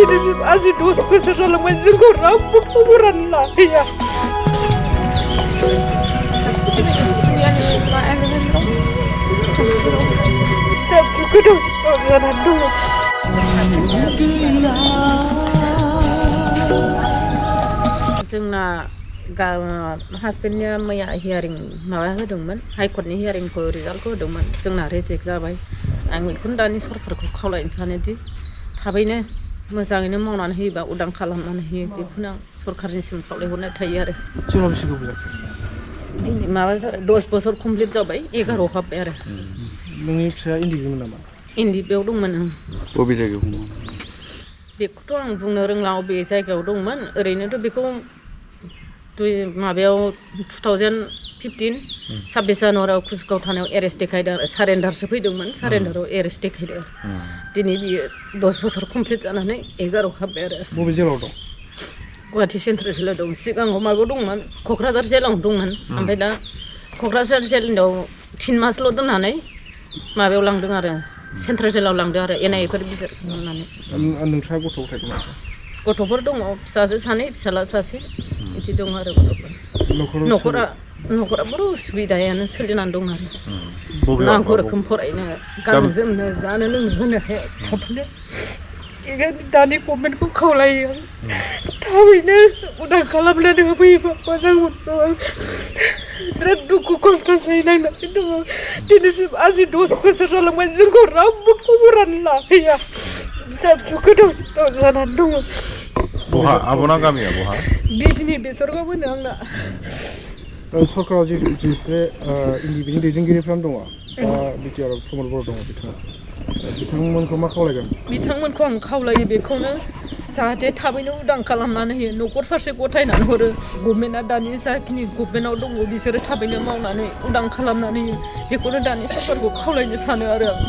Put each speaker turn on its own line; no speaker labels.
दिनैसिम आजि 10 बोसोर जालांबाय जोंखौ रावबो खबरानो लाहैया फिसा गोदाव जानानै दङ जोंना हासबेन्डनिया मैया हियारिं माबा होदोंमोन हाइकर्टनि हियारिंखौ रिजाल्टखौ होदोंमोन जोंना रिजेक्ट जाबाय आं बेखौनो दानि सरकारखौ खावलायनो सानोदि थाबैनो मोजाङैनो मावनानै होयोबा उदां खालामनानै होयो बेखौनो आं सरकारनिसिम खावलायहरनाय थायो आरो
जोंनाव बेसे गोबाव जाखो
दिनै माबा 10 बोसोर कमप्लिट जाबाय 11 हाबबाय आरो
नोंनि फिसाया इन्दिगौमोन नामा
इन्दिबियाव दंमोन आं
बबे जायगायाव दंमोन
बेखौथ' आं बुंनो रोंला बबे जायगायाव दंमोन ओरैनोथ' बेखौ माबायाव 2015 26 जानुवारियाव कुसगाव थानायाव एरेस्ट देखायदों आरो सारेन्डारसो फैदोंमोन सारेन्डाराव एरेस्ट देखायदों दिनै बियो 10 बोसोर कमप्लिट जानानै 11 हाबबाय आरो
बबे जेलाव दं
गुवाहाटि सेन्ट्रेल जेलाव दं सिगाङाव माबायाव दंमोन क'क्राझार जेलाव दंमोन ओमफ्राय दा क'क्राझार जेलाव 3 मासल' दोननानै माबायाव लांदों आरो सेन्ट्रेल जेलाव लांदों आरो एनआइफोर बिजिर खालामनानै
नोंस्रा गथ' गथाय दं
गथ'फोर दङ फिसाजो सानै फिसाला सासे बिदि दं आरो गथ'फोर न'खरा बर' उसुबिदायानो सोलिनानै दं आरो नांगौ रोखोम फरायनो गाननो जोमनो जानो लोंनो होनो हाया फिसाफोरनो बेखायनो दानि गभर्नमेन्टखौ खावलायो थाबैनो उदां खालामनानै होफैयोबा मोजां मोनगौ बिराद दुखु खस्थ' सैनांनानै दङ दिनैसिम आजि 10 बोसोर जालांबाय जोंखौ रावबो खबरानो लाहैया फिसा फिसौ गोदाव जानानै दङ
बहा आब'ना गामिया बहा
बिजनि बेसरगाव होनो आंना
सरकाराव जे इन्दिनि दैदेनगिरिफ्रानो दङ बिटिआर प्रमद बर' दङ बिथांमोनखौ मा खावलायगोन
बिथांमोनखौ आं खावलायो बेखौनो जाहाथे थाबैनो उदां खालामनानै होयो न'खर फारसे गथायनानै हरो गभर्नमेन्टआ दानि जाखिनि गभर्नमेन्टआव दङ बिसोरो थाबैनो मावनानै उदां खालामनानै होयो बेखौनो दानि सरकारखौ खावलायनो सानो आरो आं